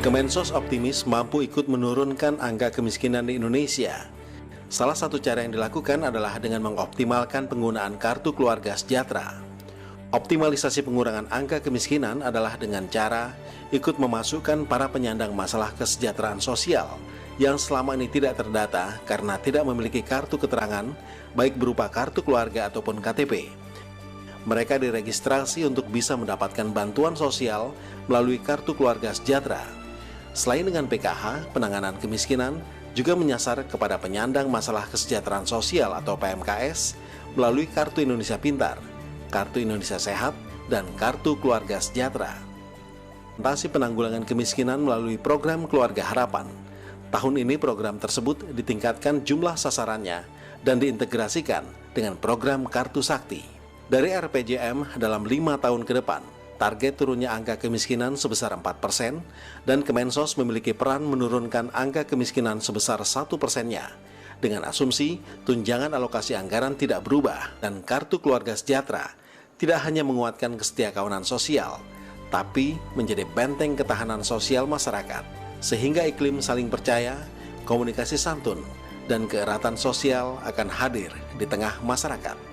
Kemensos optimis mampu ikut menurunkan angka kemiskinan di Indonesia. Salah satu cara yang dilakukan adalah dengan mengoptimalkan penggunaan kartu keluarga sejahtera. Optimalisasi pengurangan angka kemiskinan adalah dengan cara ikut memasukkan para penyandang masalah kesejahteraan sosial yang selama ini tidak terdata karena tidak memiliki kartu keterangan, baik berupa kartu keluarga ataupun KTP. Mereka diregistrasi untuk bisa mendapatkan bantuan sosial melalui kartu keluarga sejahtera. Selain dengan PKH, penanganan kemiskinan juga menyasar kepada penyandang masalah kesejahteraan sosial atau PMKS melalui Kartu Indonesia Pintar, Kartu Indonesia Sehat, dan Kartu Keluarga Sejahtera. Implementasi penanggulangan kemiskinan melalui program Keluarga Harapan. Tahun ini program tersebut ditingkatkan jumlah sasarannya dan diintegrasikan dengan program Kartu Sakti. Dari RPJM dalam 5 tahun ke depan, target turunnya angka kemiskinan sebesar 4% dan Kemensos memiliki peran menurunkan angka kemiskinan sebesar 1%-nya dengan asumsi tunjangan alokasi anggaran tidak berubah dan kartu keluarga sejahtera tidak hanya menguatkan kesetiakawanan sosial, tapi menjadi benteng ketahanan sosial masyarakat sehingga iklim saling percaya, komunikasi santun, dan keeratan sosial akan hadir di tengah masyarakat.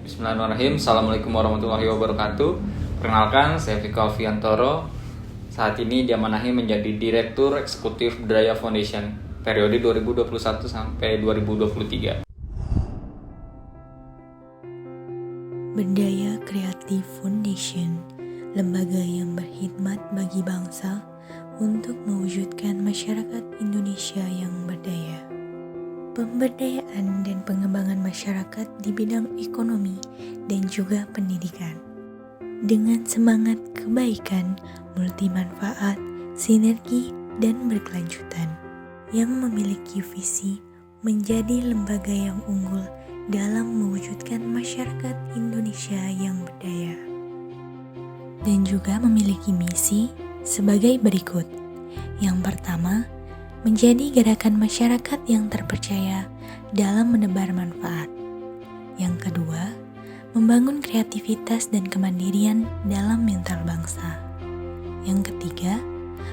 Bismillahirrahmanirrahim. Assalamualaikum warahmatullahi wabarakatuh. Perkenalkan, saya Vika Alfiantoro. Saat ini diamanahi menjadi Direktur Eksekutif Berdaya Foundation periode 2021 sampai 2023. Berdaya Kreatif Foundation, lembaga yang berkhidmat bagi bangsa untuk mewujudkan masyarakat Indonesia yang berdaya. Pemberdayaan dan pengembangan masyarakat di bidang ekonomi dan juga pendidikan. Dengan semangat kebaikan, multimanfaat, sinergi, dan berkelanjutan. Yang memiliki visi menjadi lembaga yang unggul dalam mewujudkan masyarakat Indonesia yang berdaya. Dan juga memiliki misi sebagai berikut. Yang pertama, menjadi gerakan masyarakat yang terpercaya dalam menebar manfaat. Yang kedua, membangun kreativitas dan kemandirian dalam mental bangsa. Yang ketiga,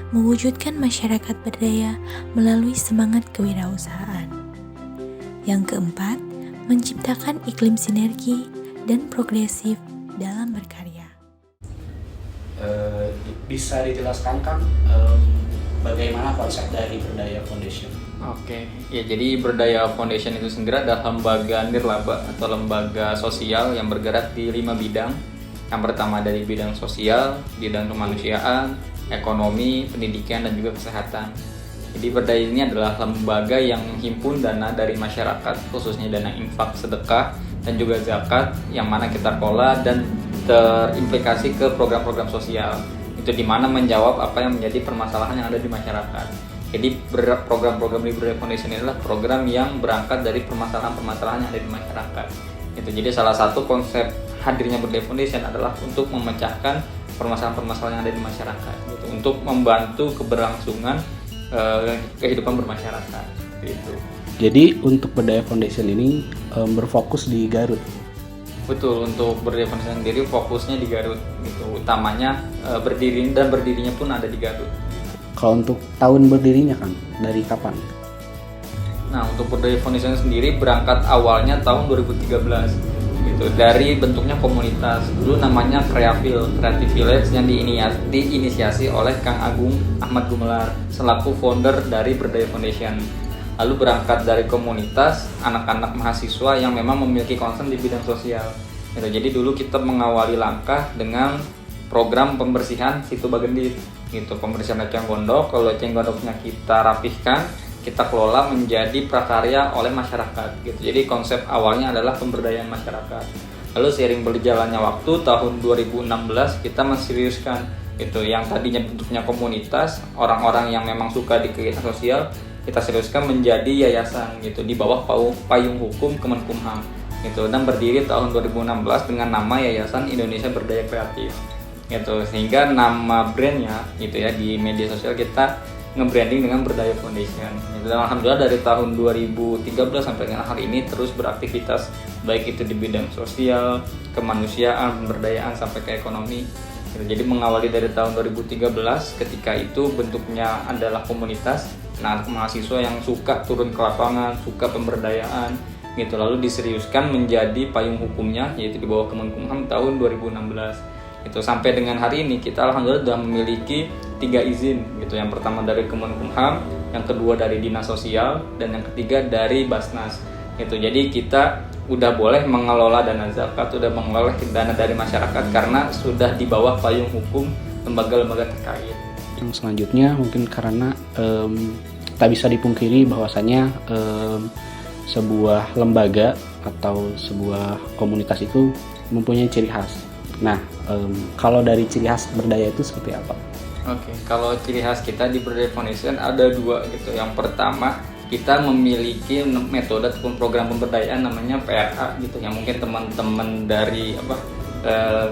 mewujudkan masyarakat berdaya melalui semangat kewirausahaan. Yang keempat, menciptakan iklim sinergi dan progresif dalam berkarya. Bisa dijelaskan kan bagaimana konsep dari Berdaya Foundation? Oke, ya jadi Berdaya Foundation itu sendiri adalah lembaga nirlaba atau lembaga sosial yang bergerak di 5 bidang. Yang pertama dari bidang sosial, bidang kemanusiaan, ekonomi, pendidikan, dan juga kesehatan. Jadi Berdaya ini adalah lembaga yang menghimpun dana dari masyarakat, khususnya dana infak, sedekah, dan juga zakat yang mana kita kelola dan terimplikasi ke program-program sosial. Itu di mana menjawab apa yang menjadi permasalahan yang ada di masyarakat. Jadi program-program di Berdaya Foundation ini adalah program yang berangkat dari permasalahan-permasalahan yang ada di masyarakat. Itu jadi salah satu konsep hadirnya Berdaya Foundation adalah untuk memecahkan permasalahan-permasalahan yang ada di masyarakat, gitu, untuk membantu keberlangsungan kehidupan bermasyarakat. Gitu. Jadi untuk Berdaya Foundation ini berfokus di Garut. Betul, untuk Berdaya Foundation sendiri fokusnya di Garut, gitu. Utamanya berdirinya pun ada di Garut. Kalau untuk tahun berdirinya kan dari kapan? Nah, untuk Berdaya Foundation sendiri berangkat awalnya tahun 2013, gitu. Dari bentuknya komunitas, dulu namanya Creative Village yang diinisiasi oleh Kang Agung Ahmad Gumelar selaku founder dari Berdaya Foundation. Lalu berangkat dari komunitas anak-anak mahasiswa yang memang memiliki concern di bidang sosial. Gitu. Jadi dulu kita mengawali langkah dengan program pembersihan situ Bagendit. Gitu, pembersihan eceng gondok. Kalau eceng gondoknya kita rapihkan, kita kelola menjadi prakarya oleh masyarakat. Gitu. Jadi konsep awalnya adalah pemberdayaan masyarakat. Lalu seiring berjalannya waktu, tahun 2016 kita menseriuskan. Gitu, yang tadinya bentuknya komunitas, orang-orang yang memang suka di kegiatan sosial, kita seriuskan menjadi yayasan gitu di bawah payung hukum Kemenkumham gitu, dan berdiri tahun 2016 dengan nama Yayasan Indonesia Berdaya Kreatif gitu, sehingga nama brandnya gitu ya di media sosial kita nge-branding dengan Berdaya Foundation gitu. Dan alhamdulillah dari tahun 2013 sampai dengan hari ini terus beraktivitas baik itu di bidang sosial, kemanusiaan, pemberdayaan sampai ke ekonomi. Jadi mengawali dari tahun 2013 ketika itu bentuknya adalah komunitas mahasiswa yang suka turun ke lapangan, suka pemberdayaan gitu, lalu diseriuskan menjadi payung hukumnya yaitu di bawah Kemenkumham tahun 2016. Itu sampai dengan hari ini kita alhamdulillah sudah memiliki 3 izin gitu. Yang pertama dari Kemenkumham, yang kedua dari Dinas Sosial, dan yang ketiga dari Basnas gitu. Jadi kita udah boleh mengelola dana zakat, udah mengelola dana dari masyarakat karena sudah di bawah payung hukum lembaga-lembaga terkait. Yang selanjutnya mungkin karena tak bisa dipungkiri bahwasannya sebuah lembaga atau sebuah komunitas itu mempunyai ciri khas. Nah, kalau dari ciri khas Berdaya itu seperti apa? Oke, kalau ciri khas kita di Berdaya Foundation ada 2 gitu. Yang pertama, kita memiliki metode ataupun program pemberdayaan namanya PRA gitu, yang mungkin teman-teman dari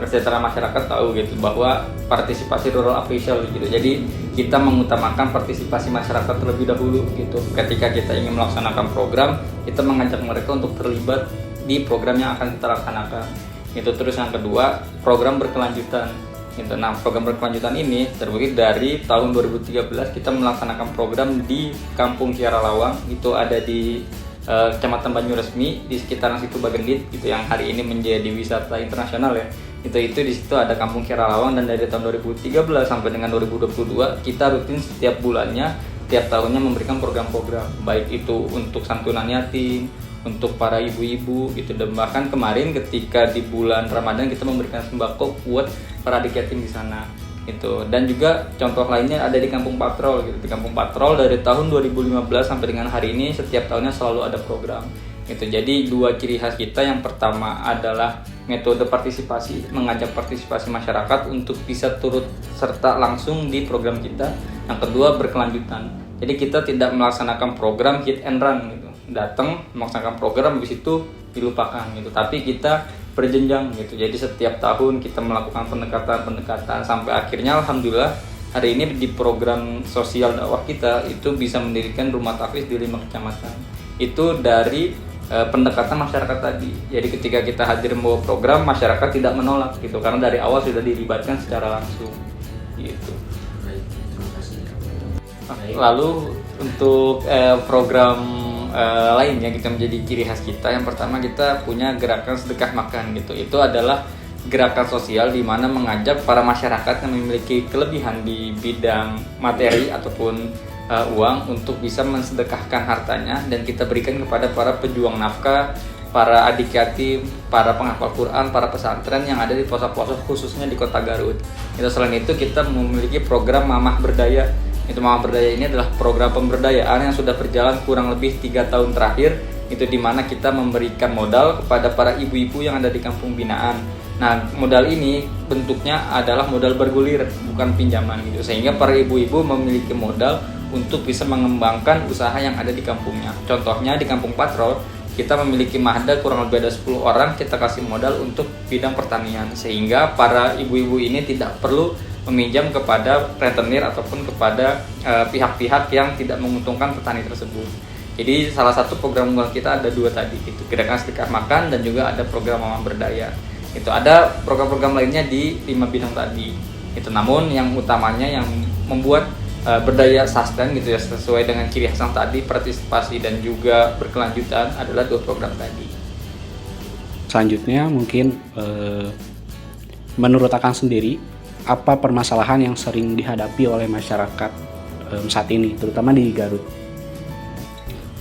kesejahteraan masyarakat tahu gitu, bahwa partisipasi rural official gitu. Jadi kita mengutamakan partisipasi masyarakat terlebih dahulu gitu. Ketika kita ingin melaksanakan program, kita mengajak mereka untuk terlibat di program yang akan kita laksanakan gitu. Terus yang kedua, program berkelanjutan gitu. Nah, program berkelanjutan ini terbagi dari tahun 2013 kita melaksanakan program di Kampung Kiara Lawang, itu ada di Kecamatan Banyuresmi di sekitaran situ Bagendit gitu, yang hari ini menjadi wisata internasional ya. Itu di situ ada Kampung Kiara Lawang, dan dari tahun 2013 sampai dengan 2022 kita rutin setiap bulannya, tiap tahunnya memberikan program-program, baik itu untuk santunan yatim, untuk para ibu-ibu gitu, dan bahkan kemarin ketika di bulan Ramadan kita memberikan sembako buat para adik yatim di sana gitu. Dan juga contoh lainnya ada di Kampung Patrol gitu. Di Kampung Patrol dari tahun 2015 sampai dengan hari ini setiap tahunnya selalu ada program gitu. Jadi 2 ciri khas kita, yang pertama adalah metode partisipasi, mengajak partisipasi masyarakat untuk bisa turut serta langsung di program kita. Yang kedua, berkelanjutan. Jadi kita tidak melaksanakan program hit and run gitu, datang melaksanakan program habis itu dilupakan gitu, tapi kita berjenjang gitu. Jadi setiap tahun kita melakukan pendekatan sampai akhirnya alhamdulillah hari ini di program sosial dakwah kita itu bisa mendirikan rumah tahfiz di 5 kecamatan. Itu dari pendekatan masyarakat tadi. Jadi ketika kita hadir membawa program, masyarakat tidak menolak gitu, karena dari awal sudah dilibatkan secara langsung gitu. Lalu untuk program lainnya kita menjadi ciri khas kita, yang pertama kita punya gerakan sedekah makan gitu. Itu adalah gerakan sosial di mana mengajak para masyarakat yang memiliki kelebihan di bidang materi ataupun uang untuk bisa mensedekahkan hartanya, dan kita berikan kepada para pejuang nafkah, para adik yatim, para penghafal Quran, para pesantren yang ada di pelosok-pelosok khususnya di Kota Garut. Itu selain itu kita memiliki program Mamah Berdaya. Itu Mamah Berdaya ini adalah program pemberdayaan yang sudah berjalan kurang lebih 3 tahun terakhir. Itu dimana kita memberikan modal kepada para ibu-ibu yang ada di kampung binaan. Nah, modal ini bentuknya adalah modal bergulir, bukan pinjaman gitu. Sehingga para ibu-ibu memiliki modal untuk bisa mengembangkan usaha yang ada di kampungnya. Contohnya di Kampung Patrol, kita memiliki mahda kurang lebih ada 10 orang, kita kasih modal untuk bidang pertanian. Sehingga para ibu-ibu ini tidak perlu meminjam kepada rentenir ataupun kepada pihak-pihak yang tidak menguntungkan petani tersebut. Jadi salah satu program unggulan kita ada 2 tadi, itu gerakan sedekah makan dan juga ada program Mamah Berdaya. Itu ada program-program lainnya di 5 bidang tadi. Itu namun yang utamanya yang membuat berdaya sustain gitu ya, sesuai dengan ciri khas yang tadi, partisipasi dan juga berkelanjutan, adalah 2 program tadi. Selanjutnya mungkin menurut Akang sendiri, apa permasalahan yang sering dihadapi oleh masyarakat saat ini, terutama di Garut?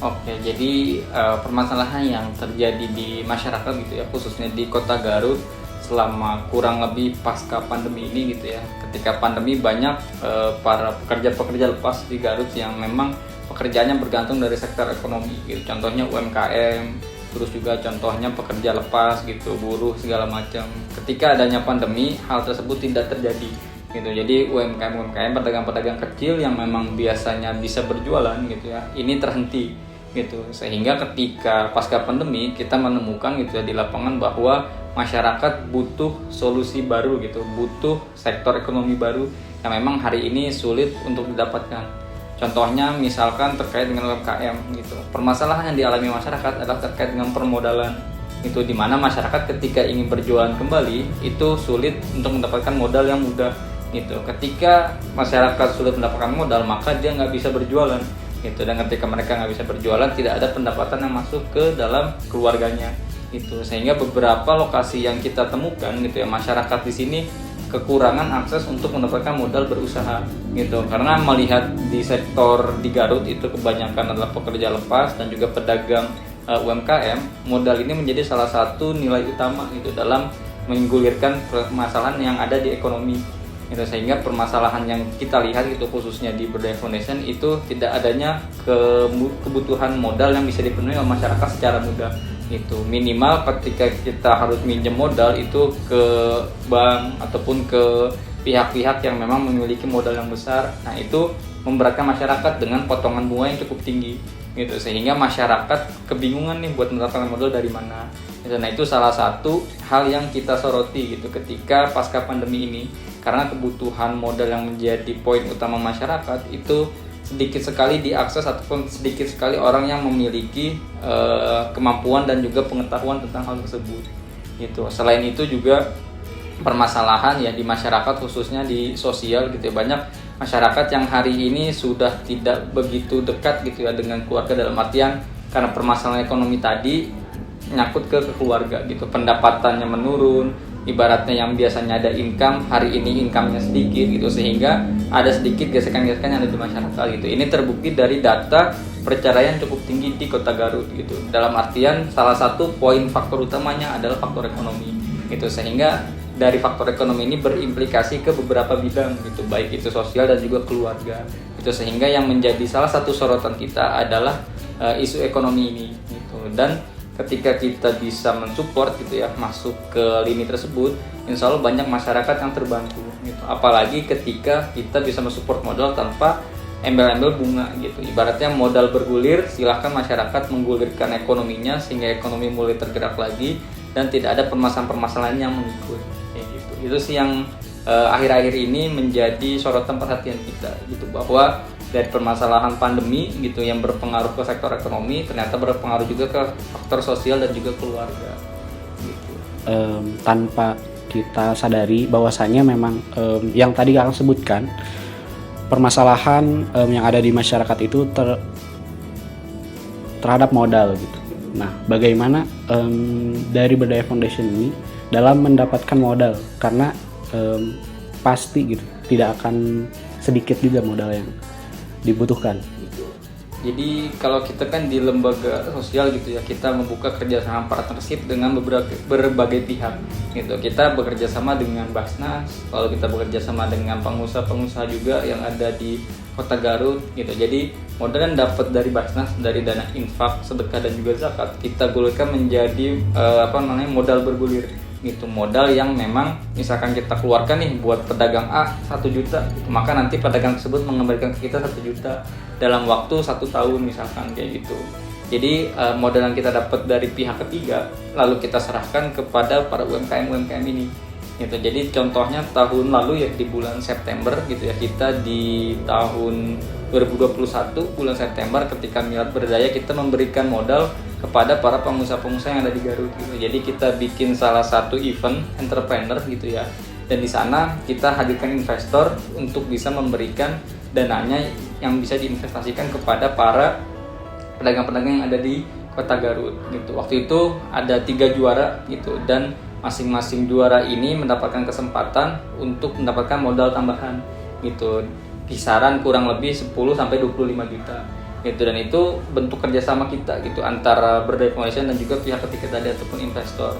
Oke, jadi permasalahan yang terjadi di masyarakat gitu ya, khususnya di Kota Garut selama kurang lebih pasca pandemi ini gitu ya. Ketika pandemi banyak para pekerja-pekerja lepas di Garut yang memang pekerjaannya bergantung dari sektor ekonomi gitu. Contohnya UMKM, terus juga contohnya pekerja lepas gitu, buruh segala macam. Ketika adanya pandemi, hal tersebut tidak terjadi gitu. Jadi UMKM, pedagang-pedagang kecil yang memang biasanya bisa berjualan gitu ya, ini terhenti gitu. Sehingga ketika pasca pandemi kita menemukan gitu ya di lapangan bahwa masyarakat butuh solusi baru gitu, butuh sektor ekonomi baru yang memang hari ini sulit untuk didapatkan. Contohnya misalkan terkait dengan UMKM gitu. Permasalahan yang dialami masyarakat adalah terkait dengan permodalan itu dimana masyarakat ketika ingin berjualan kembali itu sulit untuk mendapatkan modal yang mudah gitu. Ketika masyarakat sulit mendapatkan modal, maka dia nggak bisa berjualan gitu, dan ketika mereka nggak bisa berjualan, tidak ada pendapatan yang masuk ke dalam keluarganya gitu. Sehingga beberapa lokasi yang kita temukan gitu ya, masyarakat di sini kekurangan akses untuk mendapatkan modal berusaha gitu, karena melihat di sektor di Garut itu kebanyakan adalah pekerja lepas dan juga pedagang UMKM. Modal ini menjadi salah satu nilai utama gitu dalam menggulirkan permasalahan yang ada di ekonomi gitu. Sehingga permasalahan yang kita lihat itu khususnya di Berdaya Foundation itu tidak adanya kebutuhan modal yang bisa dipenuhi oleh masyarakat secara mudah itu. Minimal ketika kita harus minjem modal itu ke bank ataupun ke pihak-pihak yang memang memiliki modal yang besar, nah itu memberatkan masyarakat dengan potongan bunga yang cukup tinggi gitu, sehingga masyarakat kebingungan nih buat mendapatkan modal dari mana gitu. Nah itu salah satu hal yang kita soroti gitu ketika pasca pandemi ini, karena kebutuhan modal yang menjadi poin utama masyarakat itu sedikit sekali diakses ataupun sedikit sekali orang yang memiliki kemampuan dan juga pengetahuan tentang hal tersebut gitu. Selain itu juga permasalahan ya di masyarakat khususnya di sosial gitu ya, banyak masyarakat yang hari ini sudah tidak begitu dekat gitu ya dengan keluarga, dalam artian karena permasalahan ekonomi tadi nyangkut ke keluarga gitu, pendapatannya menurun, ibaratnya yang biasanya ada income, hari ini income-nya sedikit gitu, sehingga ada sedikit gesekan-gesekan yang ada di masyarakat gitu. Ini terbukti dari data perceraian cukup tinggi di Kota Garut gitu. Dalam artian salah satu poin faktor utamanya adalah faktor ekonomi gitu, sehingga dari faktor ekonomi ini berimplikasi ke beberapa bidang gitu, baik itu sosial dan juga keluarga gitu. Sehingga yang menjadi salah satu sorotan kita adalah isu ekonomi ini gitu. Dan ketika kita bisa mensupport gitu ya masuk ke lini tersebut, insya Allah banyak masyarakat yang terbantu gitu. Apalagi ketika kita bisa mensupport modal tanpa embel-embel bunga gitu. Ibaratnya modal bergulir, silahkan masyarakat menggulirkan ekonominya sehingga ekonomi mulai tergerak lagi dan tidak ada permasalahan-permasalahan yang mengikut kayak gitu. Itu sih yang akhir-akhir ini menjadi sorotan perhatian kita gitu, bahwa dari permasalahan pandemi gitu yang berpengaruh ke sektor ekonomi ternyata berpengaruh juga ke faktor sosial dan juga keluarga gitu. Tanpa kita sadari bahwasanya memang yang tadi Kakak sebutkan, permasalahan yang ada di masyarakat itu terhadap modal gitu. Nah, bagaimana dari Berdaya Foundation ini dalam mendapatkan modal, karena pasti gitu tidak akan sedikit juga modal yang dibutuhkan. Jadi kalau kita kan di lembaga sosial gitu ya, kita membuka kerjasama partnership dengan berbagai pihak gitu. Kita bekerja sama dengan Basnas, lalu kita bekerja sama dengan pengusaha-pengusaha juga yang ada di Kota Garut gitu. Jadi modal yang dapat dari Basnas, dari dana infak, sedekah dan juga zakat, kita gulirkan menjadi modal bergulir gitu. Modal yang memang misalkan kita keluarkan nih buat pedagang A 1 juta gitu, maka nanti pedagang tersebut mengembalikan ke kita 1 juta dalam waktu 1 tahun misalkan kayak gitu. Jadi modal yang kita dapat dari pihak ketiga lalu kita serahkan kepada para UMKM ini gitu. Jadi contohnya tahun lalu ya di bulan September gitu ya, kita di tahun 2021 bulan September ketika Milad Berdaya kita memberikan modal kepada para pengusaha-pengusaha yang ada di Garut gitu. Jadi kita bikin salah satu event entrepreneur gitu ya, dan di sana kita hadirkan investor untuk bisa memberikan dananya yang bisa diinvestasikan kepada para pedagang-pedagang yang ada di Kota Garut gitu. Waktu itu ada 3 juara gitu, dan masing-masing juara ini mendapatkan kesempatan untuk mendapatkan modal tambahan gitu, kisaran kurang lebih 10 sampai 25 juta gitu. Dan itu bentuk kerjasama kita gitu antara Berdaya Foundation dan juga pihak ketiga tadi ataupun investor.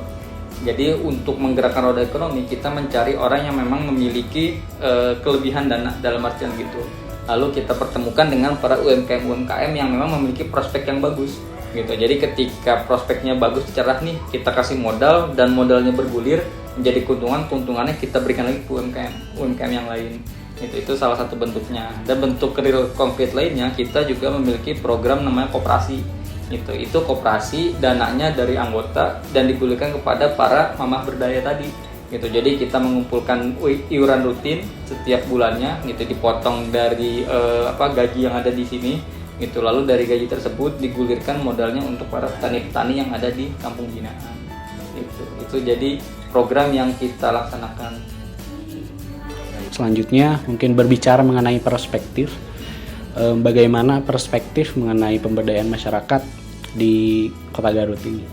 Jadi untuk menggerakkan roda ekonomi, kita mencari orang yang memang memiliki kelebihan dana dalam artian gitu. Lalu kita pertemukan dengan para UMKM yang memang memiliki prospek yang bagus gitu. Jadi ketika prospeknya bagus, cerah nih, kita kasih modal dan modalnya bergulir menjadi keuntungannya kita berikan lagi ke UMKM yang lain. Itu salah satu bentuknya. Dan bentuk real konkret lainnya, kita juga memiliki program namanya koperasi. Itu koperasi, dananya dari anggota dan digulirkan kepada para mamah berdaya tadi. Gitu. Jadi kita mengumpulkan iuran rutin setiap bulannya, gitu, dipotong dari gaji yang ada di sini. Gitu. Lalu dari gaji tersebut digulirkan modalnya untuk para petani-petani yang ada di kampung binaan. Itu jadi program yang kita laksanakan. Selanjutnya mungkin berbicara mengenai perspektif, bagaimana perspektif mengenai pemberdayaan masyarakat di Kota Garut ini.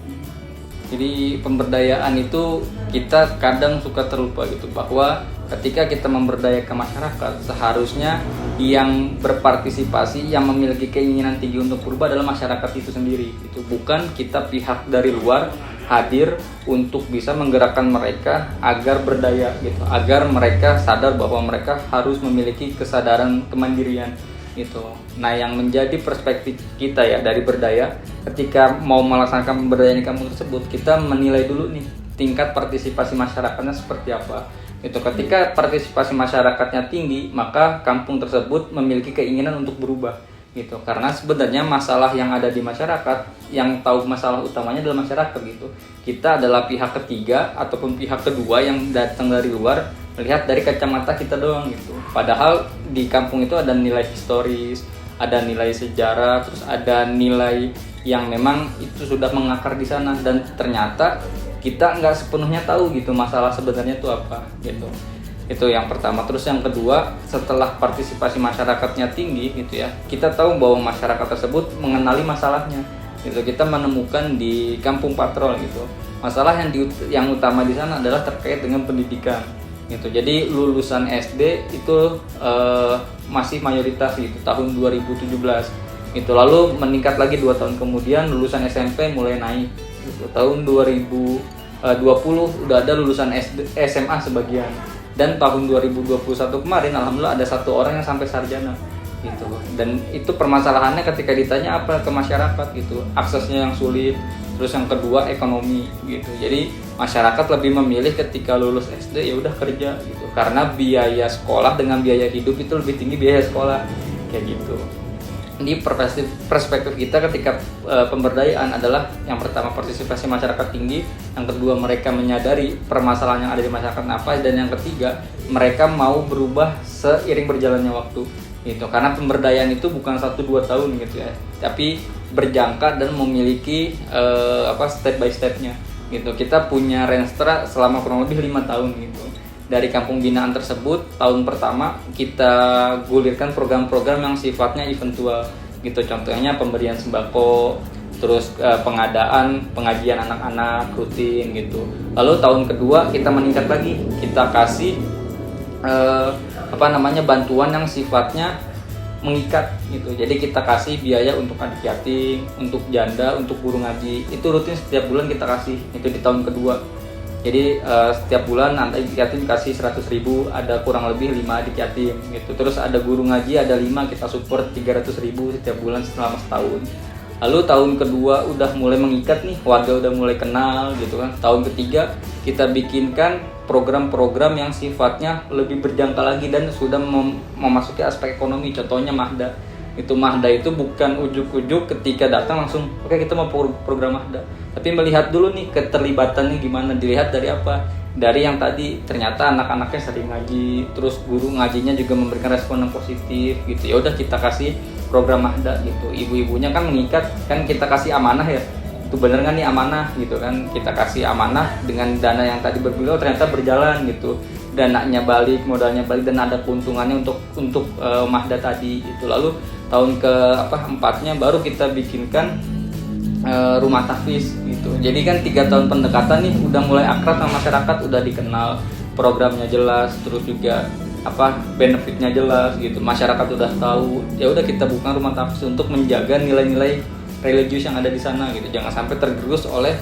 Jadi pemberdayaan itu kita kadang suka terlupa gitu, bahwa ketika kita memberdayakan masyarakat, seharusnya yang berpartisipasi, yang memiliki keinginan tinggi untuk berubah adalah masyarakat itu sendiri. Itu bukan kita pihak dari luar hadir untuk bisa menggerakkan mereka agar berdaya gitu, agar mereka sadar bahwa mereka harus memiliki kesadaran kemandirian gitu. Nah, yang menjadi perspektif kita ya dari berdaya, ketika mau melaksanakan pemberdayaan di kampung tersebut, kita menilai dulu nih tingkat partisipasi masyarakatnya seperti apa. Itu ketika partisipasi masyarakatnya tinggi, maka kampung tersebut memiliki keinginan untuk berubah gitu. Karena sebenarnya masalah yang ada di masyarakat, yang tahu masalah utamanya adalah masyarakat gitu. Kita adalah pihak ketiga ataupun pihak kedua yang datang dari luar, melihat dari kacamata kita doang gitu. Padahal di kampung itu ada nilai historis, ada nilai sejarah, terus ada nilai yang memang itu sudah mengakar di sana, dan ternyata kita nggak sepenuhnya tahu gitu masalah sebenarnya itu apa gitu. Itu yang pertama. Terus yang kedua, setelah partisipasi masyarakatnya tinggi gitu ya, kita tahu bahwa masyarakat tersebut mengenali masalahnya gitu. Kita menemukan di Kampung Patrol gitu, masalah yang utama di sana adalah terkait dengan pendidikan gitu. Jadi lulusan SD itu masih mayoritas gitu tahun 2017 gitu. Lalu meningkat lagi 2 tahun kemudian lulusan SMP mulai naik gitu. Tahun 2020 udah ada lulusan SMA sebagian, dan tahun 2021 kemarin alhamdulillah ada 1 orang yang sampai sarjana gitu. Dan itu permasalahannya ketika ditanya apa ke masyarakat gitu, aksesnya yang sulit. Terus yang kedua ekonomi gitu. Jadi masyarakat lebih memilih ketika lulus SD ya udah kerja gitu, karena biaya sekolah dengan biaya hidup itu lebih tinggi biaya sekolah kayak gitu. Ini perspektif kita ketika pemberdayaan adalah yang pertama partisipasi masyarakat tinggi, yang kedua mereka menyadari permasalahan yang ada di masyarakat apa, dan yang ketiga mereka mau berubah seiring berjalannya waktu gitu. Karena pemberdayaan itu bukan 1-2 tahun gitu ya, tapi berjangka dan memiliki step by stepnya gitu. Kita punya renstra selama kurang lebih 5 tahun gitu. Dari kampung binaan tersebut, tahun pertama kita gulirkan program-program yang sifatnya eventual gitu. Contohnya pemberian sembako, terus pengajian anak-anak rutin gitu. Lalu tahun kedua kita meningkat lagi, kita kasih bantuan yang sifatnya mengikat gitu. Jadi kita kasih biaya untuk adik yatim, untuk janda, untuk guru ngaji. Itu rutin setiap bulan kita kasih. Itu di tahun kedua. Jadi setiap bulan adik yatim kasih 100.000, ada kurang lebih 5 adik yatim gitu. Terus ada guru ngaji, ada 5, kita support 300.000 setiap bulan selama setahun. Lalu tahun kedua udah mulai mengikat nih, warga udah mulai kenal gitu kan. Tahun ketiga kita bikinkan program-program yang sifatnya lebih berjangka lagi dan sudah memasuki aspek ekonomi. Contohnya Mahda. Itu Mahda itu bukan ujuk-ujuk ketika datang langsung oke, kita mau program Mahda, tapi melihat dulu nih keterlibatannya gimana. Dilihat dari apa? Dari yang tadi ternyata anak-anaknya sering ngaji, terus guru ngajinya juga memberikan respon yang positif gitu. Ya udah kita kasih program Mahda gitu. Ibu-ibunya kan mengikat, kan kita kasih amanah ya, itu bener nggak nih amanah gitu kan. Kita kasih amanah dengan dana yang tadi bergulir ternyata berjalan gitu, dananya balik, modalnya balik, dan ada keuntungannya untuk Mahda tadi gitu. Lalu tahun keempatnya baru kita bikinkan rumah tahfiz gitu. Jadi kan 3 tahun pendekatan nih udah mulai akrab sama masyarakat, udah dikenal, programnya jelas, terus juga benefitnya jelas gitu. Masyarakat udah tahu. Ya udah kita buka rumah tahfiz untuk menjaga nilai-nilai religius yang ada di sana gitu. Jangan sampai tergerus oleh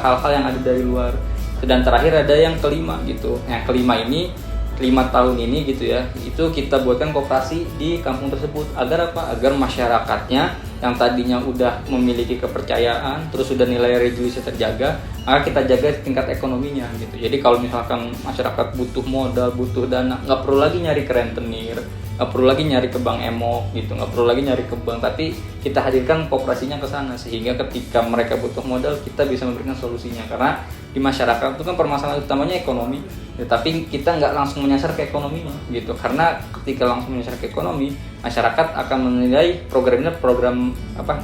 hal-hal yang ada dari luar. Dan terakhir ada yang kelima gitu. Yang kelima ini 5 tahun ini gitu ya, itu kita buatkan koperasi di kampung tersebut. Agar apa? Agar masyarakatnya yang tadinya udah memiliki kepercayaan, terus sudah nilai religiusnya terjaga, maka kita jaga tingkat ekonominya gitu. Jadi kalau misalkan masyarakat butuh modal, butuh dana, nggak perlu lagi nyari ke rentenir, nggak perlu lagi nyari ke bank emok gitu, nggak perlu lagi nyari ke bank, tapi kita hadirkan koperasinya ke sana, sehingga ketika mereka butuh modal kita bisa memberikan solusinya. Karena di masyarakat itu kan permasalahan utamanya ekonomi, ya, tapi kita nggak langsung menyasar ke ekonominya gitu. Karena ketika langsung menyasar ke ekonomi, masyarakat akan menilai programnya program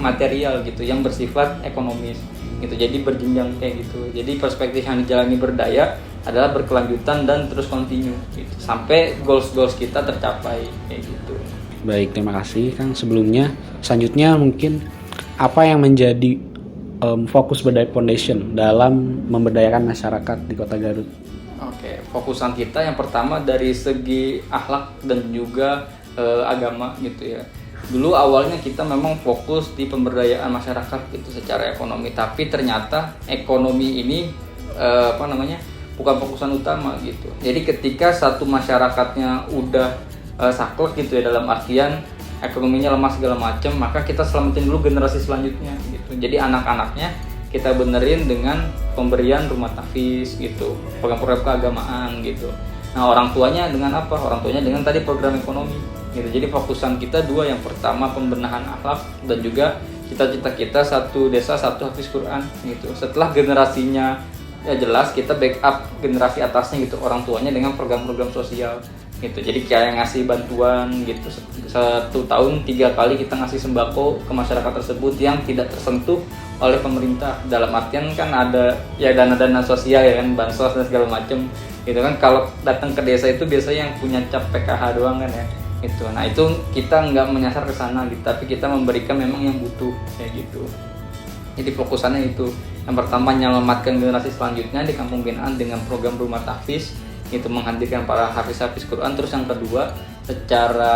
material gitu yang bersifat ekonomis gitu. Jadi berjenjang kayak gitu. Jadi perspektif yang dijalani berdaya adalah berkelanjutan dan terus continue gitu, sampai goals kita tercapai kayak gitu. Baik, terima kasih Kang. Sebelumnya, selanjutnya mungkin apa yang menjadi fokus Berdaya Foundation dalam memberdayakan masyarakat di Kota Garut? Oke, fokusan kita yang pertama dari segi akhlak dan juga agama gitu ya. Dulu awalnya kita memang fokus di pemberdayaan masyarakat gitu secara ekonomi, tapi ternyata ekonomi ini bukan fokusan utama gitu. Jadi ketika satu masyarakatnya udah saklek gitu ya, dalam artian ekonominya lemah segala macam, maka kita selamatin dulu generasi selanjutnya gitu. Jadi anak-anaknya kita benerin dengan pemberian rumah tahfiz gitu, program-program keagamaan gitu. Nah, orang tuanya dengan apa? Orang tuanya dengan tadi program ekonomi gitu. Jadi fokusan kita dua, yang pertama pembenahan akhlak dan juga cita-cita kita satu desa satu hafiz Quran gitu. Setelah generasinya ya jelas, kita backup generasi atasnya gitu, orang tuanya dengan program-program sosial gitu. Jadi kayak ngasih bantuan gitu, 1 tahun 3 kali kita ngasih sembako ke masyarakat tersebut yang tidak tersentuh oleh pemerintah. Dalam artian kan ada ya dana-dana sosial ya kan, bansos dan segala macam gitu kan. Kalau datang ke desa itu biasanya yang punya cap PKH doang kan ya gitu. Nah itu kita nggak menyasar ke sana gitu, tapi kita memberikan memang yang butuh kayak gitu. Jadi fokusannya itu, yang pertama menyelamatkan generasi selanjutnya di kampung binaan dengan program rumah tahfiz itu, menghadirkan para hafiz Quran. Terus yang kedua, secara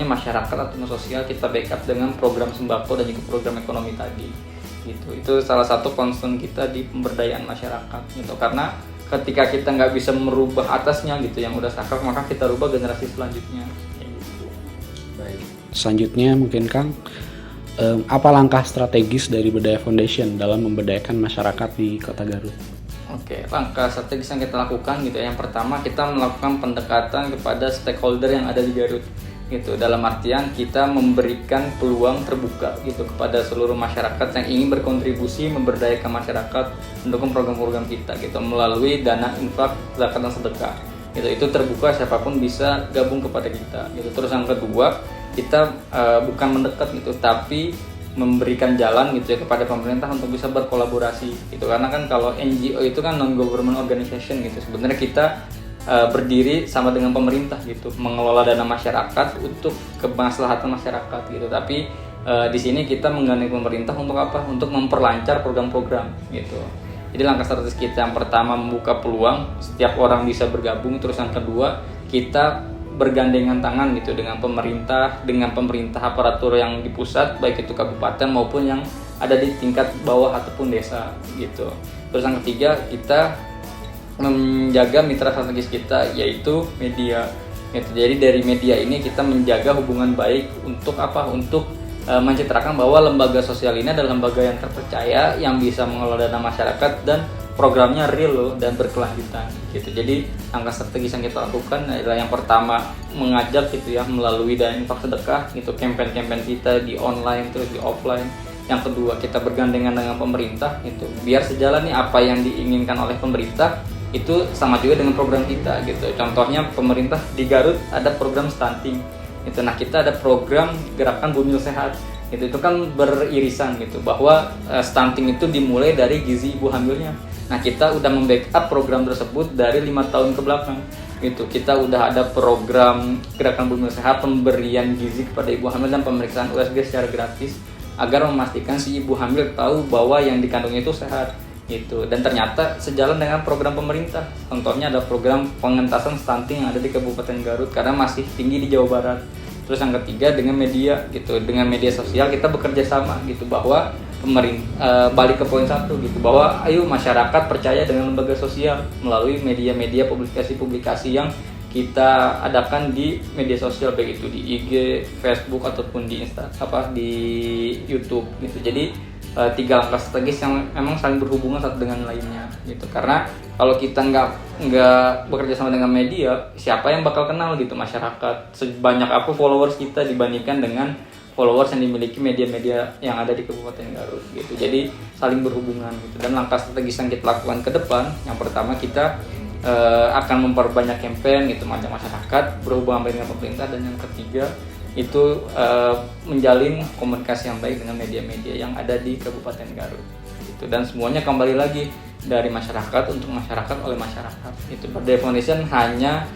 masyarakat atau sosial kita backup dengan program sembako dan juga program ekonomi tadi gitu. Itu salah satu concern kita di pemberdayaan masyarakat gitu, karena ketika kita nggak bisa merubah atasnya gitu yang udah saklek, maka kita rubah generasi selanjutnya gitu. Baik. Selanjutnya mungkin Kang, apa langkah strategis dari Berdaya Foundation dalam memberdayakan masyarakat di Kota Garut? Oke, langkah strategis yang kita lakukan gitu ya. Yang pertama, kita melakukan pendekatan kepada stakeholder yang ada di Garut gitu. Dalam artian kita memberikan peluang terbuka gitu kepada seluruh masyarakat yang ingin berkontribusi memberdayakan masyarakat, mendukung program-program kita gitu melalui dana infak, zakat dan sedekah. Gitu. Itu terbuka, siapapun bisa gabung kepada kita gitu. Terus yang kedua, kita bukan mendekat gitu, tapi memberikan jalan gitu ya kepada pemerintah untuk bisa berkolaborasi gitu. Karena kan kalau NGO itu kan non government organization gitu, sebenarnya kita berdiri sama dengan pemerintah gitu, mengelola dana masyarakat untuk kemaslahatan masyarakat gitu. Tapi di sini kita menggandeng pemerintah untuk apa? Untuk memperlancar program-program gitu. Jadi langkah strategis kita yang pertama membuka peluang setiap orang bisa bergabung. Terus yang kedua, kita bergandengan tangan gitu dengan pemerintah aparatur yang di pusat, baik itu kabupaten maupun yang ada di tingkat bawah ataupun desa gitu. Terus yang ketiga, kita menjaga mitra strategis kita yaitu media gitu. Jadi dari media ini kita menjaga hubungan baik untuk apa? Untuk mencitrakan bahwa lembaga sosial ini adalah lembaga yang terpercaya, yang bisa mengelola dana masyarakat dan programnya real loh dan berkelanjutan gitu. Jadi langkah strategis yang kita lakukan adalah yang pertama mengajak gitu ya melalui dana infak sedekah gitu, campaign kita di online terus di offline. Yang kedua, kita bergandengan dengan pemerintah gitu, biar sejalan nih apa yang diinginkan oleh pemerintah itu sama juga dengan program kita gitu. Contohnya pemerintah di Garut ada program stunting gitu. Nah kita ada program gerakan Bumil Sehat gitu. Itu kan beririsan gitu, bahwa stunting itu dimulai dari gizi ibu hamilnya. Nah kita udah membackup program tersebut dari 5 tahun ke belakang gitu. Kita udah ada program gerakan Bumil Sehat, pemberian gizi kepada ibu hamil dan pemeriksaan USG secara gratis agar memastikan si ibu hamil tahu bahwa yang dikandungnya itu sehat gitu. Dan ternyata sejalan dengan program pemerintah. Contohnya ada program pengentasan stunting yang ada di Kabupaten Garut karena masih tinggi di Jawa Barat. Terus yang ketiga dengan media gitu, dengan media sosial kita bekerja sama gitu, bahwa balik ke poin 1 gitu, bahwa ayo masyarakat percaya dengan lembaga sosial melalui media-media publikasi-publikasi yang kita adakan di media sosial, baik itu di IG, Facebook ataupun di YouTube gitu. Jadi 3 langkah strategis yang memang saling berhubungan satu dengan lainnya gitu. Karena kalau kita nggak bekerja sama dengan media, siapa yang bakal kenal gitu masyarakat sebanyak apa followers kita dibandingkan dengan followers yang dimiliki media-media yang ada di Kabupaten Garut gitu. Jadi saling berhubungan gitu. Dan langkah strategis yang kita lakukan ke depan, yang pertama kita akan memperbanyak campaign gitu, mengajak masyarakat berhubungan dengan pemerintah. Dan yang ketiga itu menjalin komunikasi yang baik dengan media-media yang ada di Kabupaten Garut. Gitu. Dan semuanya kembali lagi dari masyarakat untuk masyarakat oleh masyarakat. Itu per definition hanya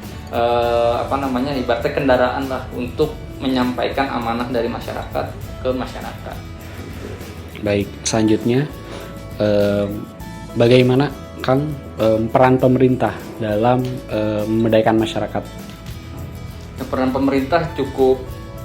ibaratnya kendaraan lah untuk menyampaikan amanah dari masyarakat ke masyarakat. Baik, selanjutnya bagaimana Kang peran pemerintah dalam memberdayakan masyarakat? Peran pemerintah cukup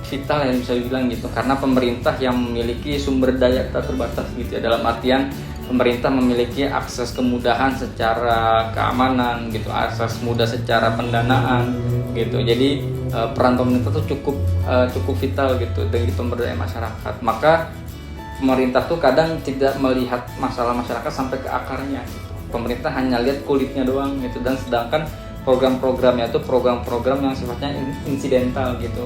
vital yang bisa dibilang gitu, karena pemerintah yang memiliki sumber daya tak terbatas gitu ya, dalam artian pemerintah memiliki akses kemudahan secara keamanan gitu, akses mudah secara pendanaan gitu. Jadi peran pemerintah tuh cukup vital gitu dari pemberdayaan masyarakat. Maka pemerintah tuh kadang tidak melihat masalah masyarakat sampai ke akarnya gitu. Pemerintah hanya lihat kulitnya doang gitu, dan sedangkan program-programnya itu program-program yang sifatnya insidental gitu.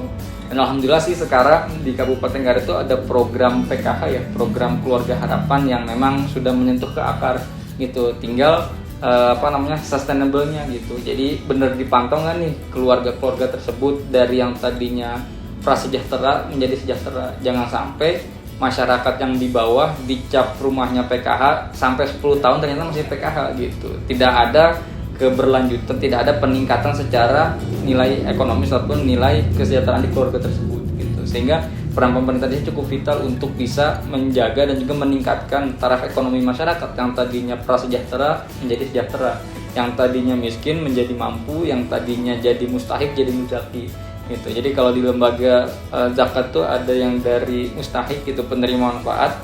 Dan alhamdulillah sih sekarang di Kabupaten Garut itu ada program PKH ya, program Keluarga Harapan yang memang sudah menyentuh ke akar gitu. Tinggal sustainable-nya gitu. Jadi benar dipantau nggak nih keluarga-keluarga tersebut dari yang tadinya prasejahtera menjadi sejahtera. Jangan sampai masyarakat yang di bawah dicap rumahnya PKH sampai 10 tahun ternyata masih PKH gitu. Tidak ada keberlanjutan, tidak ada peningkatan secara nilai ekonomis ataupun nilai kesejahteraan di keluarga tersebut gitu. Sehingga peran pemerintah ini cukup vital untuk bisa menjaga dan juga meningkatkan taraf ekonomi masyarakat yang tadinya prasejahtera menjadi sejahtera, yang tadinya miskin menjadi mampu, yang tadinya jadi mustahik jadi muzaki gitu. Jadi kalau di lembaga zakat tuh ada yang dari mustahik gitu, penerima manfaat,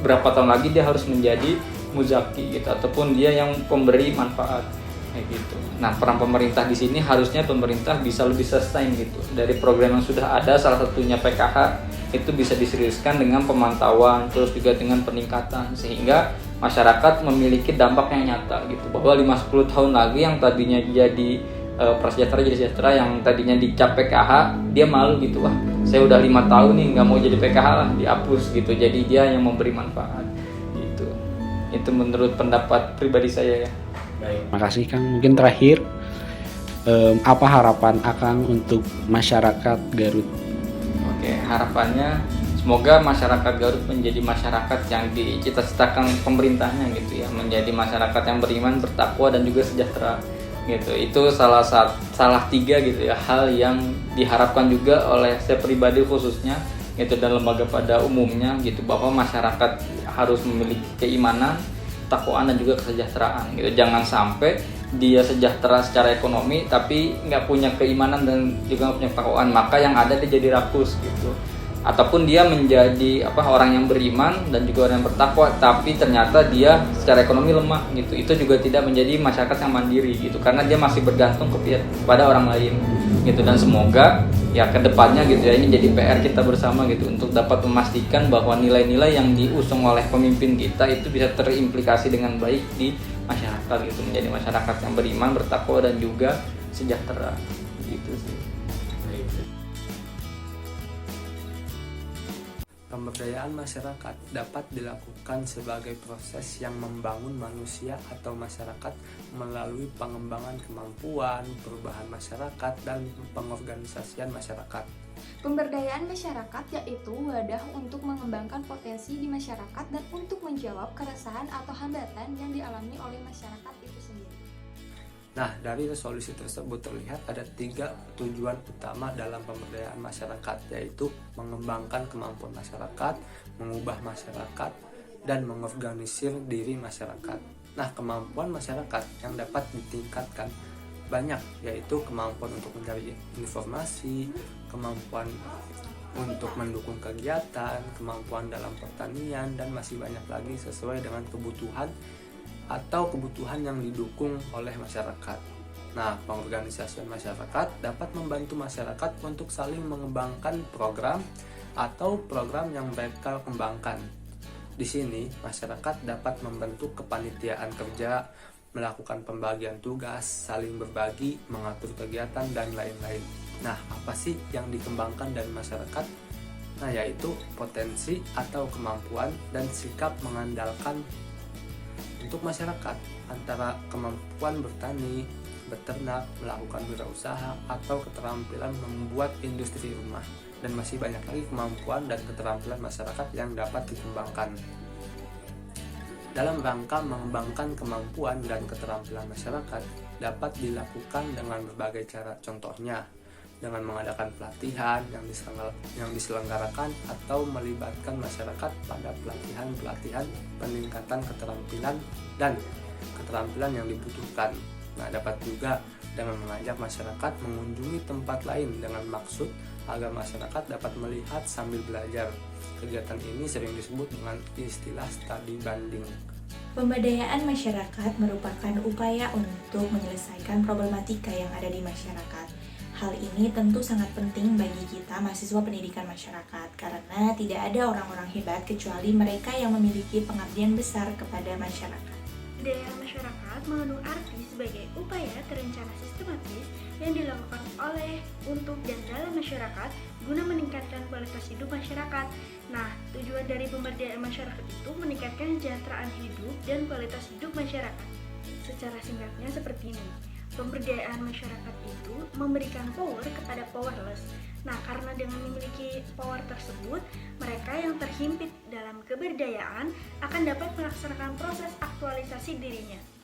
berapa tahun lagi dia harus menjadi muzaki gitu, ataupun dia yang pemberi manfaat kayak gitu. Nah, peran pemerintah di sini harusnya pemerintah bisa lebih sustain gitu. Dari program yang sudah ada, salah satunya PKH, itu bisa diseriuskan dengan pemantauan, terus juga dengan peningkatan, sehingga masyarakat memiliki dampak yang nyata gitu. Bahwa 5-10 tahun lagi yang tadinya jadi prasejahtera jadi sejahtera, yang tadinya dicap PKH, dia malu gitu, wah saya udah 5 tahun nih nggak mau jadi PKH lah, dihapus gitu. Jadi dia yang memberi manfaat gitu. Itu menurut pendapat pribadi saya ya. Baik, makasih Kang. Mungkin terakhir, apa harapan Akang untuk masyarakat Garut? Oke, harapannya semoga masyarakat Garut menjadi masyarakat yang dicita-citakan pemerintahnya gitu ya, menjadi masyarakat yang beriman, bertakwa dan juga sejahtera gitu. Itu salah tiga gitu ya hal yang diharapkan juga oleh saya pribadi khususnya gitu, dan lembaga pada umumnya gitu, bahwa masyarakat harus memiliki keimanan, takwaan dan juga kesejahteraan gitu. Jangan sampai dia sejahtera secara ekonomi tapi nggak punya keimanan dan juga nggak punya takwaan, maka yang ada dia jadi rakus gitu. Ataupun dia menjadi orang yang beriman dan juga orang yang bertakwa tapi ternyata dia secara ekonomi lemah gitu. Itu juga tidak menjadi masyarakat yang mandiri gitu, karena dia masih bergantung kepada orang lain gitu. Dan semoga ya kedepannya gitu ya, ini jadi PR kita bersama gitu untuk dapat memastikan bahwa nilai-nilai yang diusung oleh pemimpin kita itu bisa terimplikasi dengan baik di masyarakat gitu, menjadi masyarakat yang beriman, bertakwa dan juga sejahtera gitu sih. Pemberdayaan masyarakat dapat dilakukan sebagai proses yang membangun manusia atau masyarakat melalui pengembangan kemampuan, perubahan masyarakat, dan pengorganisasian masyarakat. Pemberdayaan masyarakat yaitu wadah untuk mengembangkan potensi di masyarakat dan untuk menjawab keresahan atau hambatan yang dialami oleh masyarakat itu sendiri. Nah, dari resolusi tersebut terlihat ada 3 tujuan utama dalam pemberdayaan masyarakat, yaitu mengembangkan kemampuan masyarakat, mengubah masyarakat, dan mengorganisir diri masyarakat. Nah, kemampuan masyarakat yang dapat ditingkatkan banyak, yaitu kemampuan untuk mencari informasi, kemampuan untuk mendukung kegiatan, kemampuan dalam pertanian, dan masih banyak lagi sesuai dengan kebutuhan atau kebutuhan yang didukung oleh masyarakat. Nah, pengorganisasian masyarakat dapat membantu masyarakat untuk saling mengembangkan program atau program yang mereka kembangkan. Di sini, masyarakat dapat membentuk kepanitiaan kerja, melakukan pembagian tugas, saling berbagi, mengatur kegiatan, dan lain-lain. Nah, apa sih yang dikembangkan dari masyarakat? Nah, yaitu potensi atau kemampuan dan sikap mengandalkan untuk masyarakat, antara kemampuan bertani, beternak, melakukan wirausaha, atau keterampilan membuat industri rumah. dan masih banyak lagi kemampuan dan keterampilan masyarakat yang dapat dikembangkan. Dalam rangka mengembangkan kemampuan dan keterampilan masyarakat dapat dilakukan dengan berbagai cara, contohnya dengan mengadakan pelatihan yang diselenggarakan atau melibatkan masyarakat pada pelatihan peningkatan keterampilan dan keterampilan yang dibutuhkan. Nah, dapat juga dengan mengajak masyarakat mengunjungi tempat lain dengan maksud agar masyarakat dapat melihat sambil belajar. Kegiatan ini sering disebut dengan istilah studi banding. Pemberdayaan masyarakat merupakan upaya untuk menyelesaikan problematika yang ada di masyarakat. Hal ini tentu sangat penting bagi kita mahasiswa pendidikan masyarakat karena tidak ada orang-orang hebat kecuali mereka yang memiliki pengabdian besar kepada masyarakat. Pemberdayaan masyarakat mengandung arti sebagai upaya terencana sistematis yang dilakukan oleh, untuk, dan dalam masyarakat guna meningkatkan kualitas hidup masyarakat. Nah, tujuan dari pemberdayaan masyarakat itu meningkatkan kesejahteraan hidup dan kualitas hidup masyarakat. Secara singkatnya seperti ini. Pemberdayaan masyarakat itu memberikan power kepada powerless. Nah, karena dengan memiliki power tersebut, mereka yang terhimpit dalam keberdayaan akan dapat melaksanakan proses aktualisasi dirinya.